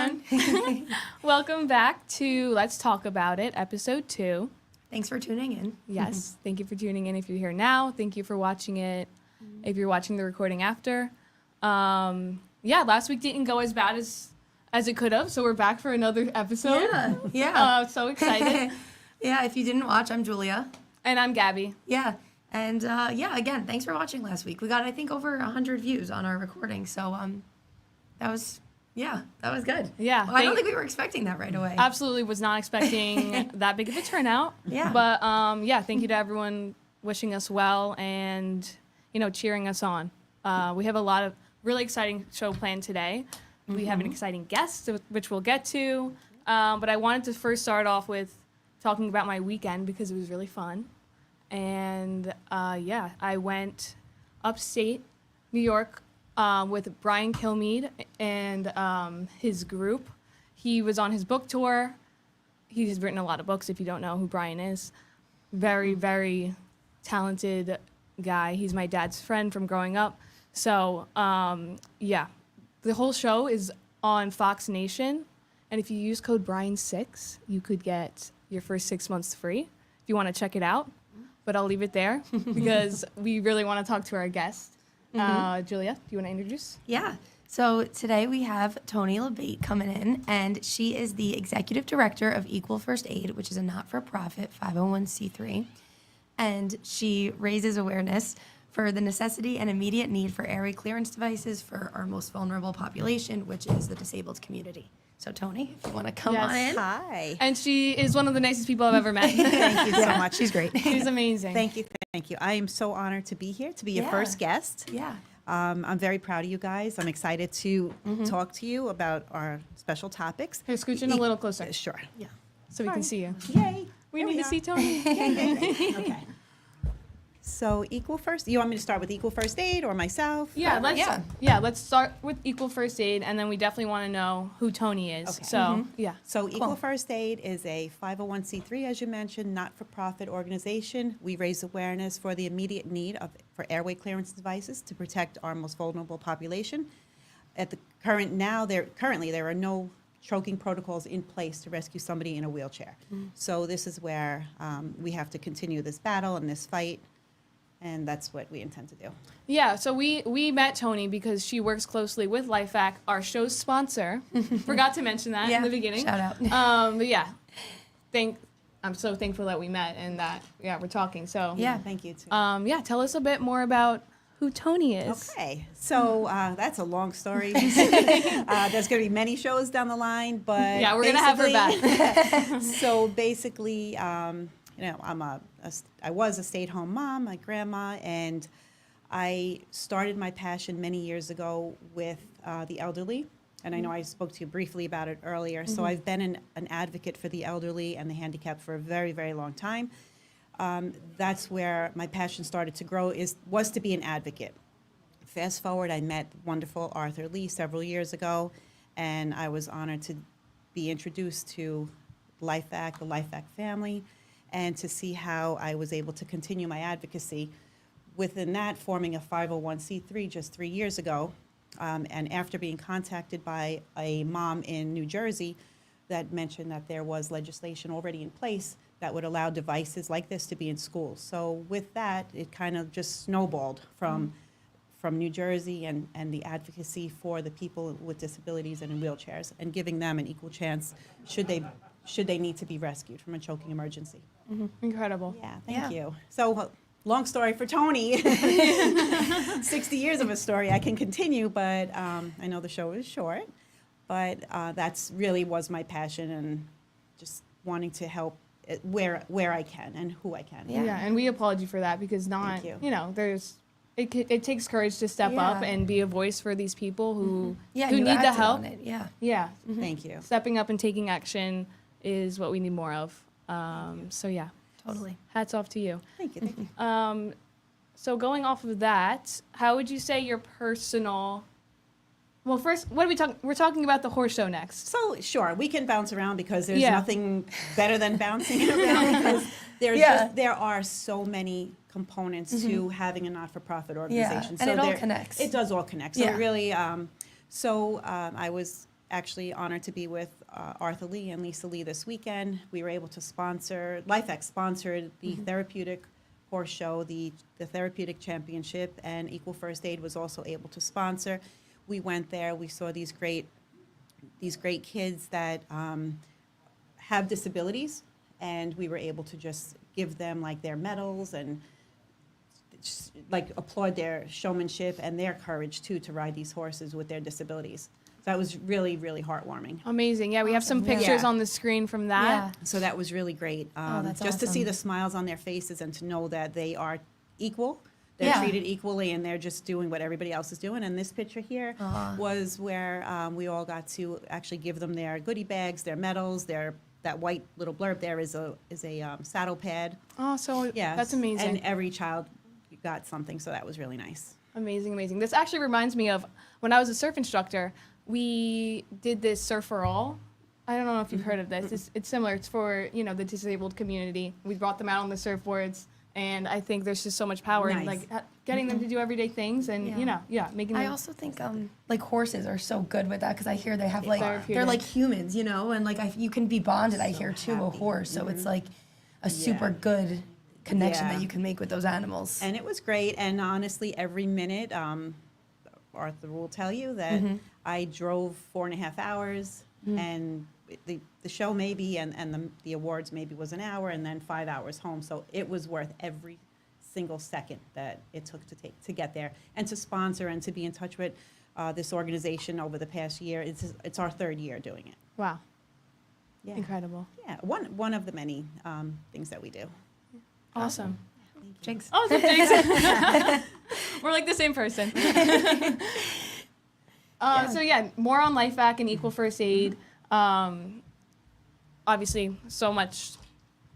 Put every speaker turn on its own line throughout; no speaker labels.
everyone. Welcome back to Let's Talk About It, episode 2.
Thanks for tuning in.
Yes, thank you for tuning in. If you're here now, thank you for watching it. If you're watching the recording after. Last week didn't go as bad as it could have, so we're back for another episode.
Yeah.
So excited.
Yeah, if you didn't watch, I'm Julia.
And I'm Gabby.
Yeah. And again, thanks for watching last week. We got, I think, over 100 views on our recording. So that was good.
Yeah.
Well, I don't think we were expecting that right away.
Absolutely was not expecting that big of a turnout.
Yeah.
But thank you to everyone wishing us well and, cheering us on. We have a lot of really exciting show planned today. We have an exciting guest, which we'll get to. But I wanted to first start off with talking about my weekend because it was really fun. And I went upstate New York with Brian Kilmeade and his group. He was on his book tour. He has written a lot of books, if you don't know who Brian is. Very, very talented guy. He's my dad's friend from growing up. So, the whole show is on Fox Nation. And if you use code Brian6, you could get your first 6 months free if you want to check it out. But I'll leave it there because we really want to talk to our guest. Julia, do you want to introduce?
Yeah. So today we have Tony LeBate coming in, and she is the executive director of Equal First Aid, which is a not-for-profit 501c3. And she raises awareness for the necessity and immediate need for airway clearance devices for our most vulnerable population, which is the disabled community. So Tony, if you want to come on in.
Hi.
And she is one of the nicest people I've ever met.
Thank you so much.
She's great.
She's amazing.
Thank you. I am so honored to be here, to be your first guest.
Yeah.
I'm very proud of you guys. I'm excited to talk to you about our special topics.
Here, scooch in a little closer
Sure.
Yeah.
so we can see you.
Yay.
We
There
need to
are.
see Tony.
Okay. So Equal First, you want me to start with Equal First Aid or myself?
Let's start with Equal First Aid, and then we definitely want to know who Tony is.
Okay.
So,
So Equal First Aid is a 501c3, as you mentioned, not-for-profit organization. We raise awareness for the immediate need for airway clearance devices to protect our most vulnerable population. Currently there are no choking protocols in place to rescue somebody in a wheelchair. So this is where we have to continue this battle and this fight, and that's what we intend to do.
Yeah, so we met Tony because she works closely with LifeVac, our show's sponsor. Forgot to mention that in the beginning.
Shout out.
I'm so thankful that we met and that we're talking. So
Thank you too.
tell us a bit more about who Tony is.
Okay, so that's a long story. There's going to be many shows down the line, but
Yeah, we're gonna have her back.
So basically, I was a stay-at-home mom, my grandma, and I started my passion many years ago with the elderly. And I know I spoke to you briefly about it earlier. So I've been an advocate for the elderly and the handicapped for a very, very long time. That's where my passion started to grow, was to be an advocate. Fast forward, I met wonderful Arthur Lee several years ago, and I was honored to be introduced to LifeVac, the LifeVac family, and to see how I was able to continue my advocacy. Within that, forming a 501c3 just 3 years ago, and after being contacted by a mom in New Jersey that mentioned that there was legislation already in place that would allow devices like this to be in schools. So with that, it kind of just snowballed from New Jersey and the advocacy for the people with disabilities and in wheelchairs, and giving them an equal chance should they need to be rescued from a choking emergency.
Incredible.
Yeah, thank you. So long story for Tony. 60 years of a story. I can continue, but I know the show is short. But that's really was my passion, and just wanting to help where I can and who I can.
Yeah, and we applaud you for that because
Thank you.
it takes courage to step up and be a voice for these people who
You
need the
acted
help.
on it. Yeah.
Yeah,
Thank you.
stepping up and taking action is what we need more of.
Totally.
Hats off to you.
Thank you. Thank you.
So going off of that, how would you say your personal? Well, first, what are we talking? We're talking about the horse show next.
So sure, we can bounce around because there's
Yeah.
nothing better than bouncing around because there are so many components to having a not-for-profit organization.
And it all connects.
It does all connect. So
Yeah.
really, I was actually honored to be with Arthur Lee and Lisa Lee this weekend. We were able to sponsor, LifeX sponsored the therapeutic horse show, the therapeutic championship, and Equal First Aid was also able to sponsor. We went there, we saw these great kids that have disabilities, and we were able to just give them like their medals and just, like applaud their showmanship and their courage too to ride these horses with their disabilities. So that was really, really heartwarming.
Amazing. Yeah, we have some
Awesome. Yeah.
pictures
Yeah.
on the screen from that.
Yeah.
So that was really great.
That's
just to see
awesome.
the smiles on their faces and to know that they are equal. They're
Yeah.
treated equally and they're just doing what everybody else is doing. And this picture here
Aw.
was where we all got to actually give them their goodie bags, their medals, that white little blurb there is a saddle pad.
Oh, so
Yes.
that's amazing.
And every child got something, so that was really nice.
Amazing, amazing. This actually reminds me of when I was a surf instructor, we did this Surf for All. I don't know if you've heard of this. It's similar. It's for, the disabled community. We brought them out on the surfboards, and I think there's just so much power in
Nice.
getting them to do everyday things and, making them.
I also think like horses are so good with that because I hear they have like
Therapeutic.
they're like humans, and like you can be bonded. I
So
hear to a
happy.
horse, so it's like a super
Yeah.
good connection
Yeah.
that you can make with those animals.
And it was great. And honestly, every minute, Arthur will tell you that I drove 4.5 hours, and the show maybe and the awards maybe was an hour, and then 5 hours home. So it was worth every single second that it took to get there and to sponsor and to be in touch with this organization over the past year. It's our 3rd year doing it.
Wow,
Yeah.
incredible.
Yeah, one of the many things that we do.
Awesome.
Jinx.
Oh, so Jason. We're like the same person. So yeah, more on Life Back and Equal First Aid. Obviously, so much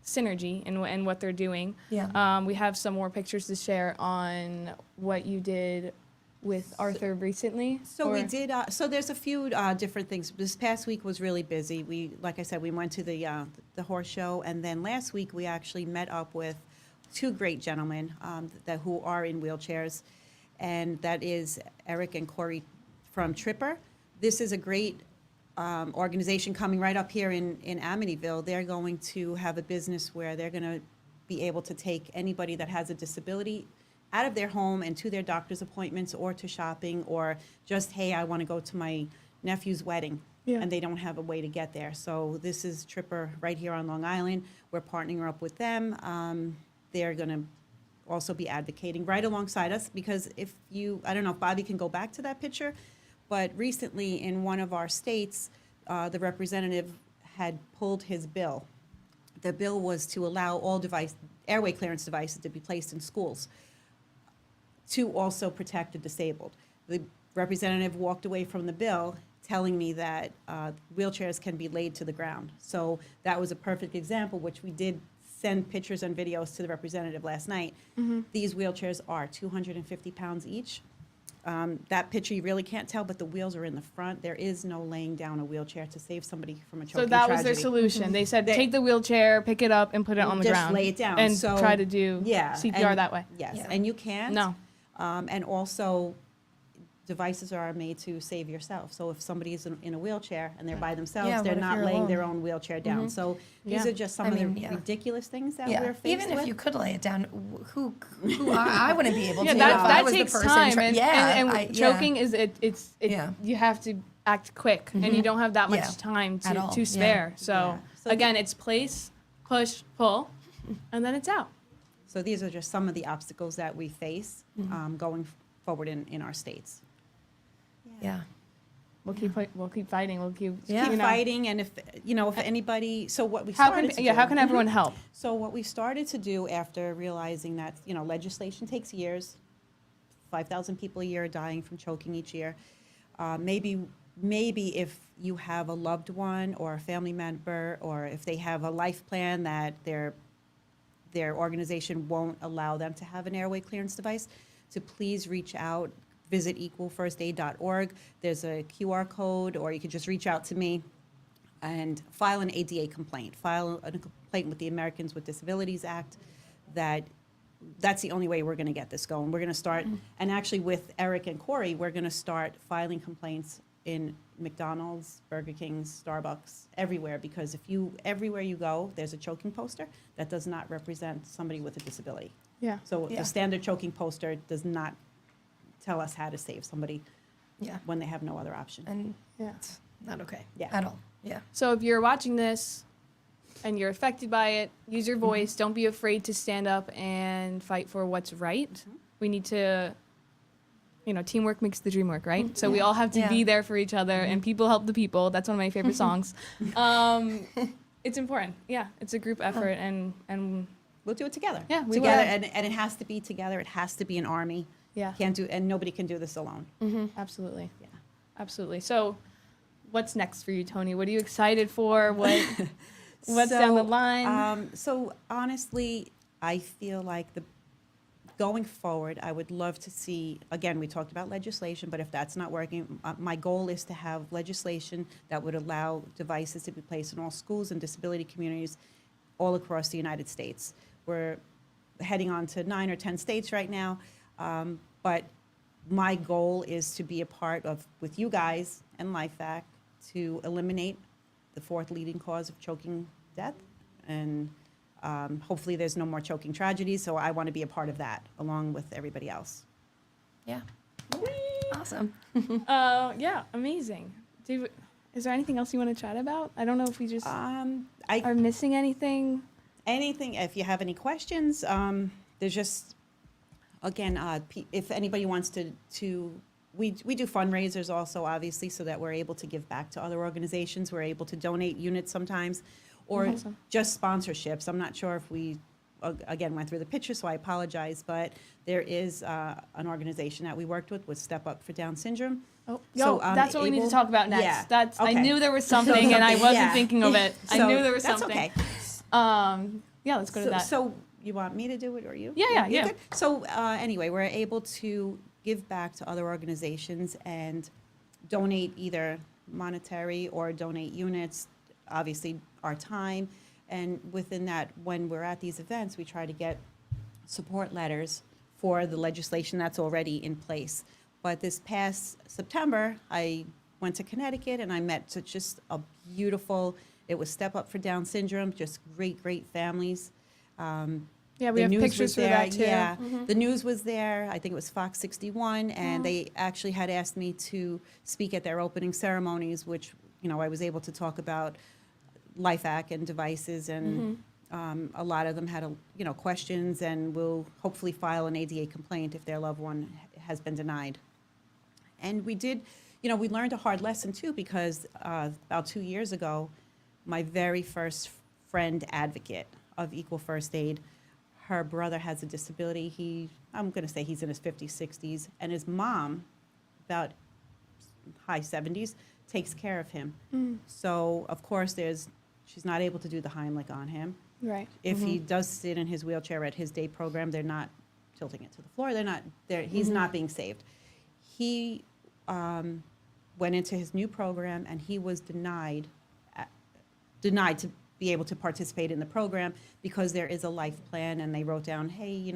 synergy in what they're doing.
Yeah.
We have some more pictures to share on what you did with Arthur recently.
So we did. So there's a few different things. This past week was really busy. Like I said, we went to the horse show, and then last week we actually met up with 2 great gentlemen who are in wheelchairs, and that is Eric and Corey from Tripper. This is a great organization coming right up here in Amityville. They're going to have a business where they're going to be able to take anybody that has a disability out of their home and to their doctor's appointments or to shopping, or just, hey, I want to go to my nephew's wedding.
Yeah.
And they don't have a way to get there. So this is Tripper right here on Long Island. We're partnering up with them. They're going to also be advocating right alongside us, because I don't know if Bobby can go back to that picture, but recently in one of our states, the representative had pulled his bill. The bill was to allow all airway clearance devices to be placed in schools to also protect the disabled. The representative walked away from the bill telling me that wheelchairs can be laid to the ground. So that was a perfect example, which we did send pictures and videos to the representative last night. These wheelchairs are 250 pounds each. That picture you really can't tell, but the wheels are in the front. There is no laying down a wheelchair to save somebody from a choking
So that was their
tragedy.
solution. They said,
They-
take the wheelchair, pick it up, and put it on the
Just
ground.
lay it down.
And
So-
try to do
Yeah,
CPR
and-
that way.
Yes,
Yeah.
and you can't.
No.
And also, devices are made to save yourself. So if somebody's in a wheelchair and they're by themselves,
Yeah,
they're
what if
not
you're
laying
alone?
their own wheelchair down. So these
Yeah.
are just some
I
of
mean,
the
yeah.
ridiculous things that
Yeah.
we're faced
Even
with.
if you could lay it down, I wouldn't be able
Yeah,
to.
that,
if I
that
was the
takes
person
time. And
yeah.
choking is
Yeah.
you have to act quick, and you don't have that much
Yeah.
time
At all.
to
Yeah.
spare. So,
Yeah. So
again, it's place, push, pull, and then it's out.
So these are just some of the obstacles that we face going forward in our states.
Yeah.
We'll keep fighting. We'll keep
Yeah.
Keep fighting, and if anybody, so what we
How
started
can
to do.
how can everyone help?
So what we started to do after realizing that, legislation takes years, 5,000 people a year are dying from choking each year. Maybe if you have a loved one or a family member, or if they have a life plan that their organization won't allow them to have an airway clearance device, to please reach out, visit equalfirstaid.org. There's a QR code, or you could just reach out to me and file an ADA complaint. File a complaint with the Americans with Disabilities Act. That's the only way we're going to get this going. We're going to start, and actually with Eric and Corey, we're going to start filing complaints in McDonald's, Burger King's, Starbucks, everywhere, because everywhere you go, there's a choking poster that does not represent somebody with a disability.
Yeah.
So
Yeah.
the standard choking poster does not tell us how to save somebody
Yeah.
when they have no other option.
And
Yeah.
it's not okay.
Yeah.
At all. Yeah.
So if you're watching this and you're affected by it, use your voice. Don't be afraid to stand up and fight for what's right. We need to, teamwork makes the dream work, right? So we all have to
Yeah.
be there for each other, and people help the people. That's one of my favorite songs. It's important. Yeah, it's a group effort, and
We'll do it together.
Yeah, we
together,
will.
and it has to be together. It has to be an army.
yeah,
And nobody can do this alone.
absolutely,
Yeah.
absolutely. So, what's next for you, Tony? What are you excited for? What's down the line?
So honestly, I feel like going forward, I would love to see, again, we talked about legislation, but if that's not working, my goal is to have legislation that would allow devices to be placed in all schools and disability communities all across the United States. We're heading on to 9 or 10 states right now, but my goal is to be a part of, with you guys and LifeVac, to eliminate the 4th leading cause of choking death. And hopefully there's no more choking tragedies, so I want to be a part of that along with everybody else.
Yeah. Awesome.
Yeah, amazing. Is there anything else you want to chat about? I don't know if we just are missing anything.
Anything, if you have any questions, there's just, again, if anybody wants we do fundraisers also, obviously, so that we're able to give back to other organizations. We're able to donate units sometimes, or
Awesome.
just sponsorships. I'm not sure if we, again, went through the picture, so I apologize, but there is an organization that we worked with Step Up for Down Syndrome.
Oh,
So,
that's what we need to
able-
talk about next.
Yeah,
That's I
okay.
knew there was something, and I wasn't
Yeah.
thinking of it. I
So
knew there was
that's
something.
okay.
Yeah, let's go to that.
So you want me to do it or you?
Yeah,
You
yeah.
good? So anyway, we're able to give back to other organizations and donate either monetary or donate units, obviously our time. And within that, when we're at these events, we try to get support letters for the legislation that's already in place. But this past September, I went to Connecticut and I met just a beautiful, it was Step Up for Down Syndrome, just great families.
Yeah, we
The
have
news
pictures
was
for
there,
that too.
Yeah,
Mhm.
the news was there. I think it was Fox 61, and they actually had asked me to speak at their opening ceremonies, which I was able to talk about LifeVac and devices, and a lot of them had questions, and will hopefully file an ADA complaint if their loved one has been denied. And we did, we learned a hard lesson too, because about 2 years ago, my very first friend advocate of Equal First Aid, her brother has a disability. I'm going to say he's in his 50s, 60s, and his mom, about high 70s, takes care of him. So, of course, she's not able to do the Heimlich on him.
Right.
If he does sit in his wheelchair at his day program, they're not tilting it to the floor. He's not being saved. He went into his new program, and he was denied to be able to participate in the program because there is a life plan, and they wrote down, hey,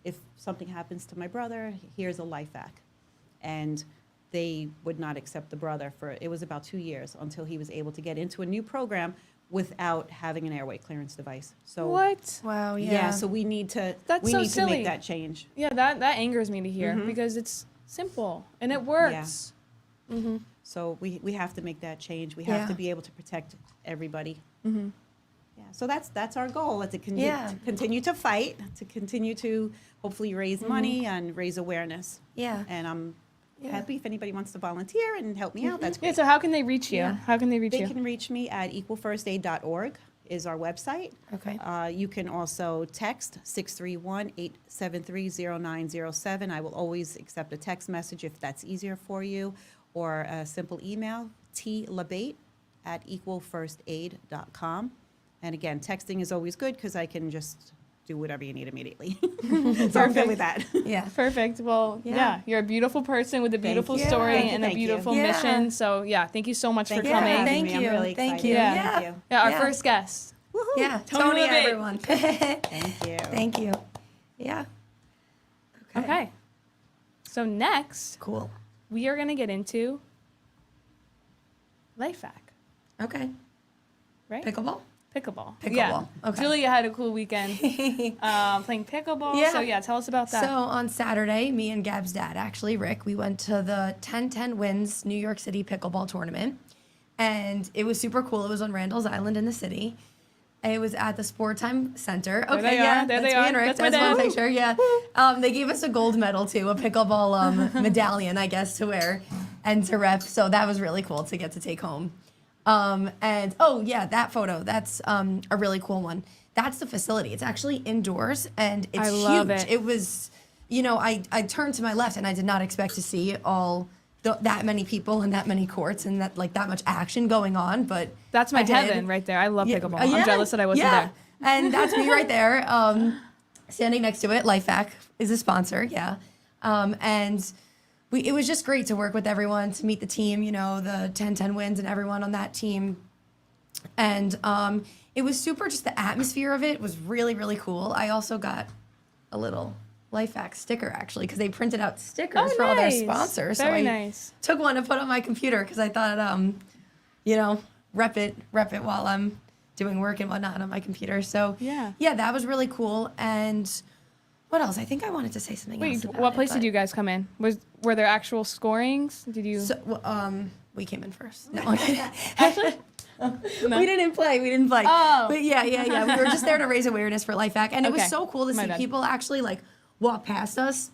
if something happens to my brother, here's a LifeVac. And they would not accept the brother it was about 2 years until he was able to get into a new program without having an airway clearance device. So
What?
Wow. Yeah.
yeah, so we need to
That's
we
so
need to
silly.
make that change.
Yeah, that angers me to hear because it's simple and it works.
So we have to make that change. We have
Yeah.
to be able to protect everybody. Yeah, so that's our goal, to continue to fight, to continue to hopefully raise money and raise awareness.
Yeah.
And I'm
Yeah.
happy if anybody wants to volunteer and help me out. That's
Yeah,
great.
so how can they reach you?
Yeah.
How can they reach
They
you?
can reach me at equalfirstaid.org is our website.
Okay.
You can also text 631-873-0907. I will always accept a text message if that's easier for you, or a simple email, tlabate@equalfirstaid.com. And again, texting is always good because I can just do whatever you need immediately. So I'm good with that.
Yeah.
Perfect. Well,
Yeah.
yeah, you're a beautiful person with a beautiful
you.
story
Thank you,
and a
thank you.
beautiful
Yeah.
mission. So, yeah, thank you so much
Thank
for
you for
coming.
having
Thank
me. I'm
you.
really
Thank
excited.
you.
Yeah.
Thank
Yeah.
you.
Yeah, our
Yeah.
first guest.
Woohoo.
Yeah.
Tony
Tony,
Levate.
everyone.
Thank you.
Thank you. Yeah.
Okay. So next,
Cool.
we are going to get into life hack,
Okay.
right?
Pickleball?
Pickleball.
Pickleball.
Yeah.
Okay.
Julia had a cool weekend playing pickleball.
Yeah.
So yeah, tell us about that.
So on Saturday, me and Gab's dad, actually, Rick, we went to the 10-10 Wins New York City Pickleball Tournament. And it was super cool. It was on Randall's Island in the city. It was at the Sport Time Center. Okay,
they
yeah,
are. There
that's
they
me
are.
and Rick.
That's my
That's one
dad.
picture. Yeah, they gave us a gold medal too, a pickleball medallion, I guess, to wear and to rep. So that was really cool to get to take home. And oh yeah, that photo. That's a really cool one. That's the facility. It's actually indoors and it's
I love
huge.
it.
It was, I turned to my left and I did not expect to see that many people and that many courts and that much action going on. But
That's my
I did.
heaven right there. I love
Yeah,
pickleball.
yeah,
I'm jealous that I wasn't
yeah.
there.
And that's me right there, standing next to it. LifeVac is a sponsor, yeah. And it was just great to work with everyone, to meet the team, the 10-10 Wins and everyone on that team. And it was super, just the atmosphere of it was really, really cool. I also got a little LifeVac sticker, actually, because they printed out stickers for all their
nice.
sponsors.
Very
so I
nice.
took one to put on my computer because I thought, rep it while I'm doing work and whatnot on my computer. So
Yeah.
that was really cool. And what else? I think I wanted to say something else.
Wait,
about
what
it,
place did
but-
you guys come in? Were there actual scorings? Did you?
So, we came in first. No,
No?
we didn't play.
Oh.
But yeah. We were just there to raise awareness for Life Hack, and it was
Okay.
so cool to
My
see
bad.
people actually walk past us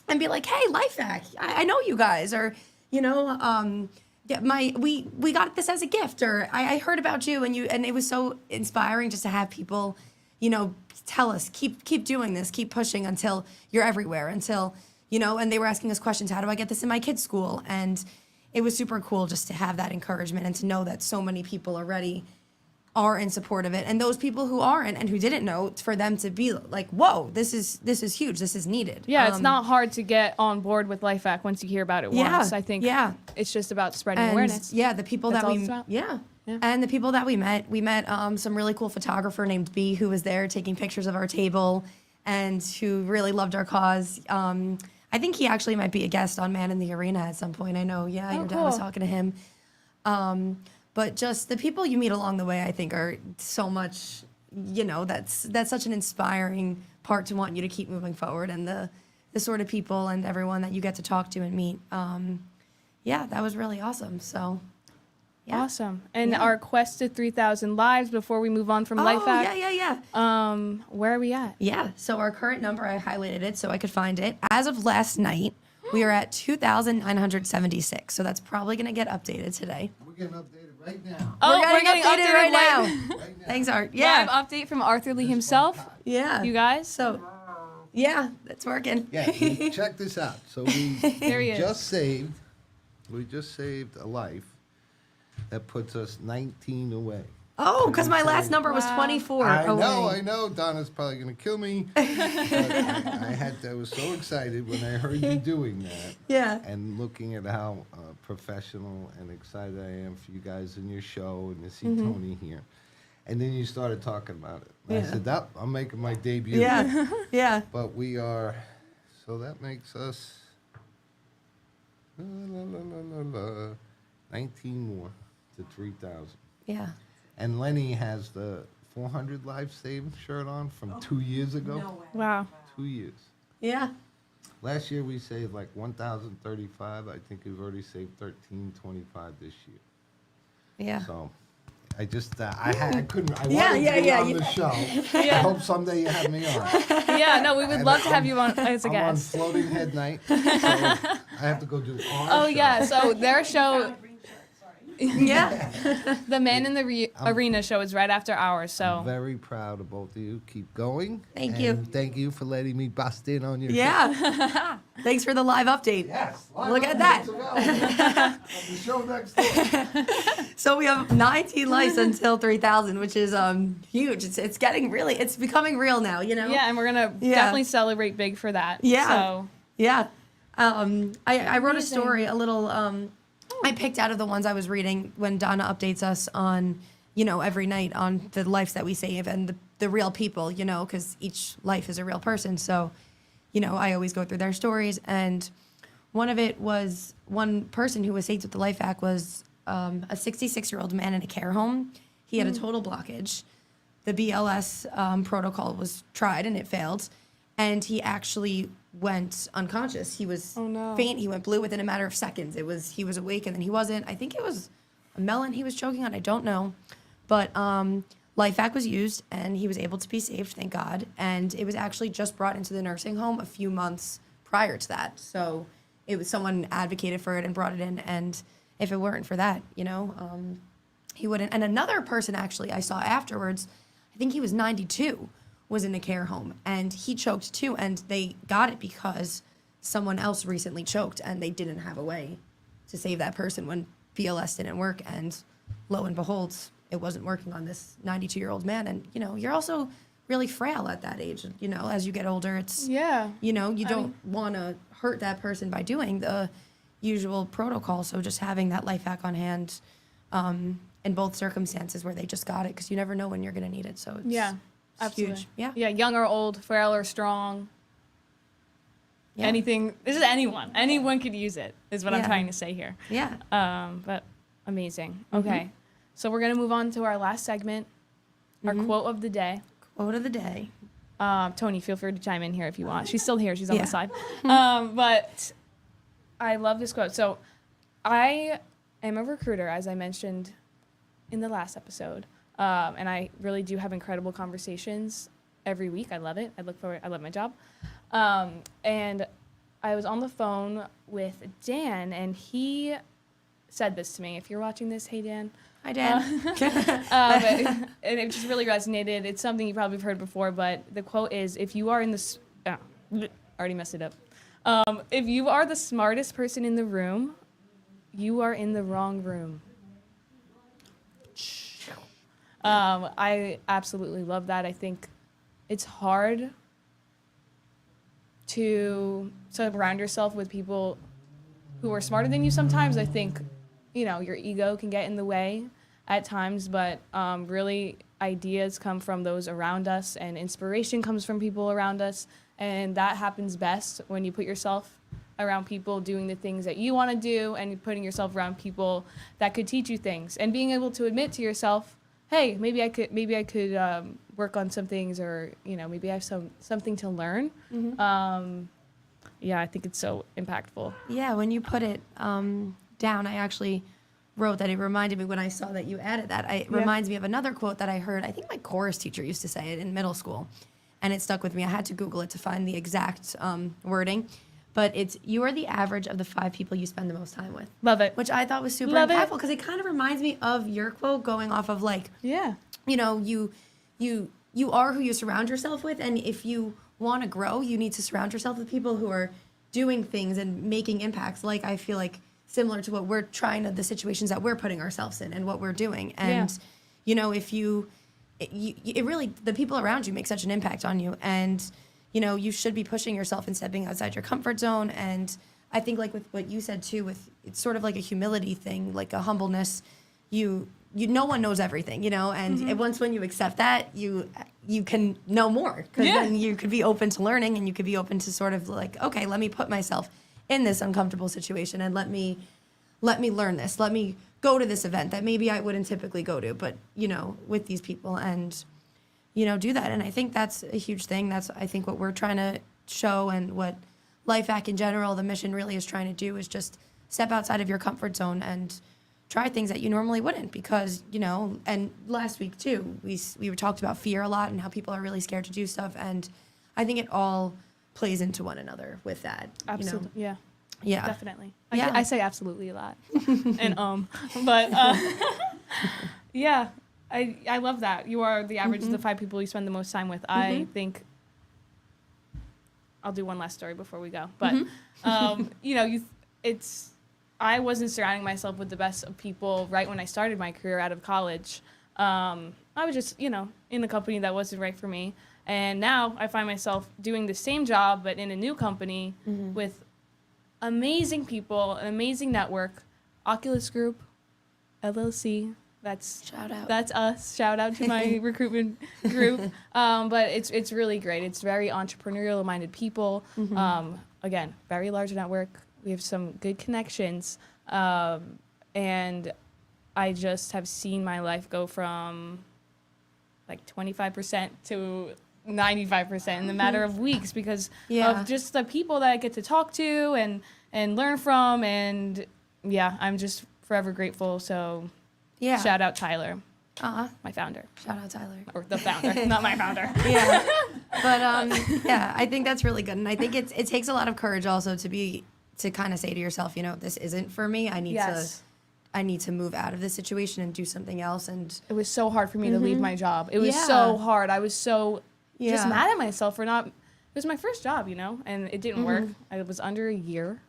and be like, "Hey, Life Hack, I know you guys," or we got this as a gift, or I heard about you, and it was so inspiring just to have people, tell us keep doing this, keep pushing until you're everywhere, until and they were asking us questions. How do I get this in my kids' school? And it was super cool just to have that encouragement and to know that so many people already are in support of it, and those people who aren't and who didn't know, for them to be like, whoa, this is huge, this is needed.
Yeah, it's not hard to get on board with Life Hack once you hear about it once. I think it's just about spreading
and
awareness.
yeah, the people
That's
that
all
we
it's about.
yeah.
Yeah.
And the people that we met some really cool photographer named B, who was there taking pictures of our table and who really loved our cause. I think he actually might be a guest on Man in the Arena at some point. I know, your dad was
cool.
talking to him. But just the people you meet along the way, I think, are so much, that's such an inspiring part to want you to keep moving forward, and the sort of people and everyone that you get to talk to and meet. That was really awesome. So, yeah.
Awesome. And
Yeah.
our quest to 3,000 lives before we move on from Life Hack.
yeah.
Where are we at?
Yeah, so our current number, I highlighted it so I could find it. As of last night, we are at 2,976. So that's probably going to get updated today.
We're getting updated right now.
Oh,
we're getting updated right now.
Right now.
Thanks, Art.
Live
Yeah.
update from Arthur Lee himself.
Yeah.
You guys?
So, yeah, that's working.
Yeah, check this out. So
There he
we
is.
just saved a life that puts us 19 away.
Oh, because my last number was
Wow.
24.
I
away.
know. Donna's probably gonna kill me. But I was so excited when I heard you doing that.
Yeah.
And looking at how professional and excited I am for you guys in your show and to see
Mm-hmm.
Tony here. And then you started talking about it. And I
Yeah.
said, I'm making my debut.
Yeah. Yeah.
But we are, so that makes us 19 more to 3,000.
Yeah.
And Lenny has the 400 life saved shirt on from 2 years ago.
Wow.
2 years.
Yeah.
Last year we saved like 1,035. I think we've already saved 1,325 this year.
Yeah.
So I just, I couldn't, I
Yeah,
wanted
yeah,
to be
yeah,
on
yeah.
the show. I
Yeah.
hope someday you have me on.
Yeah, no, we would
And
love to have you on as a
I'm on
guest.
floating head night, so I have to go do our
Oh,
show.
yeah. So their show,
Yeah.
the Man in the Arena show, is right after ours. So
I'm very proud of both of you. Keep going.
Thank you.
And thank you for letting me bust in on your show.
Yeah. Thanks for the live update.
Yes.
Look at that.
The show next door.
So we have 19 likes until 3,000, which is huge. It's getting really, it's becoming real now,
yeah, and we're gonna
Yeah.
definitely celebrate big for that.
Yeah.
So
Yeah. I wrote a
Amazing.
story, a little, I picked out of the ones I was reading when Donna updates us on, every night on the lives that we save and the real people, because each life is a real person. So, I always go through their stories. And one of it was one person who was saved with the life hack was a 66-year-old man in a care home. He had a total blockage. The BLS protocol was tried and it failed. And he actually went unconscious. He was faint. He went blue within a matter of seconds. He was awake and then he wasn't. I think it was a melon he was choking on. I don't know. But LifeVac was used and he was able to be saved, thank God. And it was actually just brought into the nursing home a few months prior to that. So it was someone advocated for it and brought it in. And if it weren't for that, he wouldn't. And another person actually I saw afterwards, I think he was 92, was in a care home. And he choked too. And they got it because someone else recently choked and they didn't have a way to save that person when BLS didn't work. And lo and behold, it wasn't working on this 92-year-old man. And, you're also really frail at that age. As you get older, it's, you don't want to hurt that person by doing the usual protocol. So just having that life hack on hand in both circumstances where they just got it, because you never know when you're going to need it. So it's
absolutely
huge. Yeah.
Yeah, young or old, frail or strong.
Yeah.
Anything. This is anyone. Anyone could use it, is what I'm trying to say here.
Yeah.
But amazing. Okay. So we're going to move on to our last segment, our quote of the day.
Quote of the day.
Tony, feel free to chime in here if you want. She's still here. She's on
Yeah.
the side. But I love this quote. So I am a recruiter, as I mentioned in the last episode. And I really do have incredible conversations every week. I love it. I look forward. I love my job. And I was on the phone with Dan, and he said this to me. If you're watching this, hey, Dan.
Hi, Dan.
And it just really resonated. It's something you probably have heard before, but the quote is, if you are in the... already messed it up. If you are the smartest person in the room, you are in the wrong room. I absolutely love that. I think it's hard to surround yourself with people who are smarter than you sometimes. I think, your ego can get in the way at times, but really ideas come from those around us and inspiration comes from people around us. And that happens best when you put yourself around people doing the things that you want to do and putting yourself around people that could teach you things and being able to admit to yourself, hey, maybe I could work on some things, or maybe I have something to learn. I think it's so impactful.
Yeah, when you put it down, I actually wrote that it reminded me when I saw that you added that. It reminds me of another quote that I heard. I think my chorus teacher used to say it in middle school, and it stuck with me. I had to Google it to find the exact wording. But it's, you are the average of the 5 people you spend the most time with.
Love it.
Which I thought was super
Love
impactful, because it kind of reminds me of your quote, going off of you are who you surround yourself with. And if you want to grow, you need to surround yourself with people who are doing things and making impacts. Like, I feel like similar to what we're trying to, the situations that we're putting ourselves in and what we're doing. And, if it really, the people around you make such an impact on you. And, you should be pushing yourself and stepping outside your comfort zone. And I think, like with what you said too, it's sort of like a humility thing, like a humbleness. No one knows everything, and once when you accept that, you can know more, because then you could be open to learning, and you could be open to sort of like, okay, let me put myself in this uncomfortable situation and let me learn this. Let me go to this event that maybe I wouldn't typically go to, but with these people, and do that. And I think that's a huge thing. That's, I think, what we're trying to show, and what Life Hack in general, the mission really is trying to do, is just step outside of your comfort zone and try things that you normally wouldn't, because, and last week too, we talked about fear a lot and how people are really scared to do stuff. And I think it all plays into one another with that.
Absolutely. Yeah.
Yeah.
Definitely.
Yeah.
I say absolutely a lot. And but yeah, I love that. You are the average of the 5 people you spend the most time with. I think I'll do one last story before we go. But I wasn't surrounding myself with the best of people right when I started my career out of college. I was just, in a company that wasn't right for me. And now I find myself doing the same job, but in a new company with amazing people, an amazing network, Oculus Group, LLC.
Shout out.
That's us. Shout out to my recruitment group. But it's really great. It's very entrepreneurial-minded people. Again, very large network. We have some good connections. And I just have seen my life go from like 25% to 95% in the matter of weeks because
Yeah.
of just the people that I get to talk to and learn from. And yeah, I'm just forever grateful. So
Yeah.
shout out Tyler,
Uh-huh.
my founder,
Shout out Tyler.
or the founder, not my founder.
Yeah. But yeah, I think that's really good. And I think it takes a lot of courage also to kind of say to yourself, you know, this isn't for me. I need to move out of this situation and do something else. And
It was so hard for me to leave my job. It was
Yeah.
so hard. I was so just
Yeah.
mad at myself for not. It was my first job, you know, and it didn't work. I was under a year,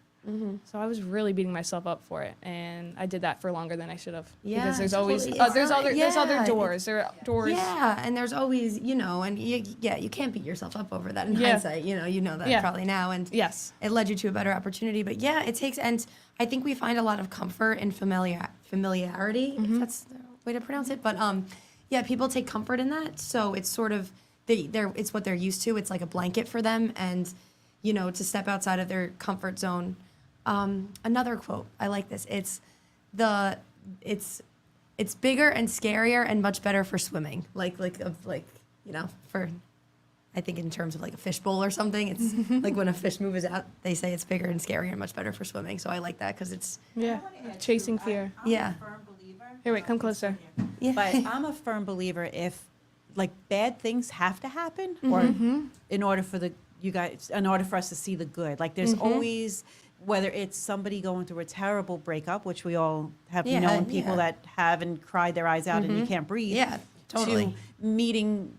so I was really beating myself up for it, and I did that for longer than I should have.
Yeah,
because there's always
totally.
there's other
Yeah,
doors. There are doors.
yeah, and there's always, you know, and you can't beat yourself up over that in
Yeah.
hindsight. You know that
Yeah.
probably now. And
Yes.
it led you to a better opportunity. But yeah, it takes, and I think we find a lot of comfort in familiarity, if that's the way to pronounce it. But yeah, people take comfort in that. So it's sort of it's what they're used to. It's like a blanket for them, and you know, to step outside of their comfort zone. Another quote, I like this. It's bigger and scarier and much better for swimming. Like you know, for I think in terms of like a fishbowl or something, it's like when a fish moves out, they say it's bigger and scarier and much better for swimming. So I like that because it's
Yeah. Chasing fear.
yeah.
I'm a firm believer.
Here, wait, come closer.
Yeah.
But I'm a firm believer if like bad things have to happen or in order for in order for us to see the good. Like there's always, whether it's somebody going through a terrible breakup, which we all have
Yeah,
known people
yeah.
that have and cried their eyes out and you can't breathe.
Yeah, totally.
To meeting,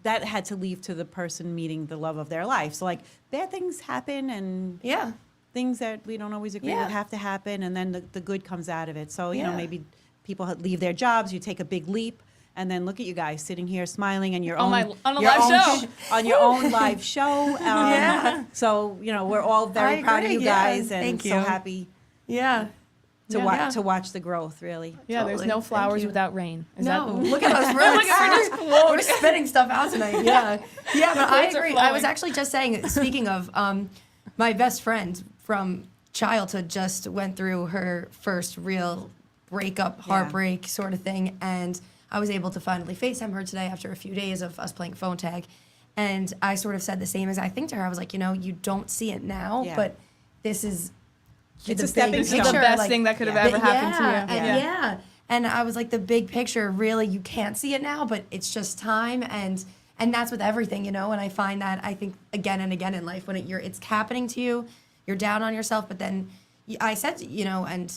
that had to leave to the person meeting the love of their life. So like bad things happen and
Yeah.
things that we don't always agree
Yeah.
with have to happen, and then the good comes out of it. So, you know,
Yeah.
maybe people leave their jobs, you take a big leap, and then look at you guys sitting here smiling and
On a
your
live
own
show.
on your own live show.
Yeah.
So, you know, we're all very
I
proud of
agree,
you
yeah.
guys and
Thank
so
you.
happy
Yeah.
to watch the growth, really.
Yeah, there's
Totally.
no
Thank
flowers
you.
without rain. Is
No,
that
look at us. We're spitting stuff out tonight. Yeah. Yeah, but I
Words are
agree. I was
flowing.
actually just saying, speaking of, my best friend from childhood just went through her first real breakup, heartbreak sort of thing. And I was able to finally FaceTime her today after a few days of us playing phone tag. And I sort of said the same as I think to her. I was like, you know, you don't see it now,
Yeah.
but this is
It's
the
a stepping
big
stone.
the
picture,
best
like-
thing that could have
Yeah.
ever happened to you?
And
Yeah.
and I was like, the big picture, really, you can't see it now, but it's just time, and that's with everything, you know. And I find that I think again and again in life when it's happening to you, you're down on yourself, but then I said, you know, and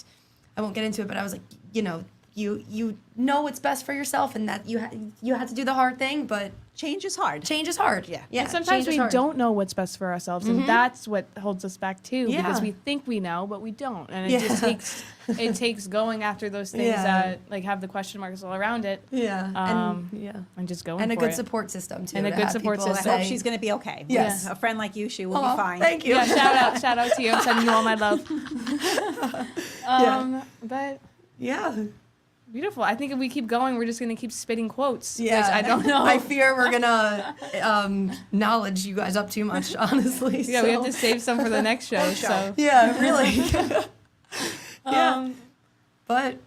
I won't get into it, but I was like, you know, you know what's best for yourself, and that you had to do the hard thing, but
Change is hard.
change is hard.
Yeah.
yeah.
And sometimes
change is
we
hard.
don't know what's best for ourselves, and that's what holds us back too.
Yeah.
Because we think we know, but we don't, and it
Yeah.
just takes going after those things
Yeah.
that like have the question marks all around it,
Yeah.
Um,
and yeah.
and just going
And a
for
good
it.
support system too.
And a
to
good
have
support
people
system.
I hope
say-
she's going to be okay.
Yes.
A friend like you, she will
Aw,
be fine.
Thank you.
Yeah, shout out to you. I'm sending you all my love. But
Yeah.
beautiful. I think if we keep going, we're just gonna keep spitting quotes.
Yeah.
Which I don't know.
I fear we're gonna knowledge you guys up too much, honestly.
Yeah, we have to
so-
save some for the next show. So,
Yeah, really.
um,
But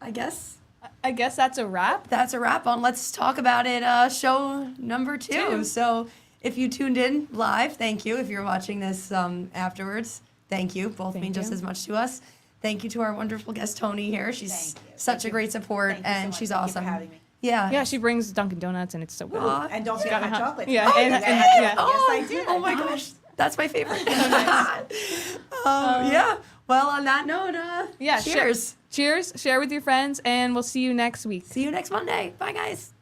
I guess
I guess that's a wrap.
that's a wrap on Let's Talk About It show number 2. So if you tuned in live, thank you. If you're watching this afterwards, thank you. Both mean
Thank
just
you.
as much to us. Thank you to our wonderful guest, Tony, here. She's
Thank you.
such
Thank
a
you.
great support,
Thank you so
and
much.
she's
Thank you
awesome.
for having me.
Yeah.
Yeah, she brings Dunkin' Donuts, and it's so good.
Aw.
And don't
She's
forget
got
hot
a hot-
chocolate.
yeah,
Oh,
and-
you
and-
did?
yeah.
Yes, I did.
Oh my gosh, that's my favorite. Yeah. Well, on that note,
Yeah,
cheers.
Cheers. Share with your friends, and we'll see you next week.
See you next Monday. Bye, guys.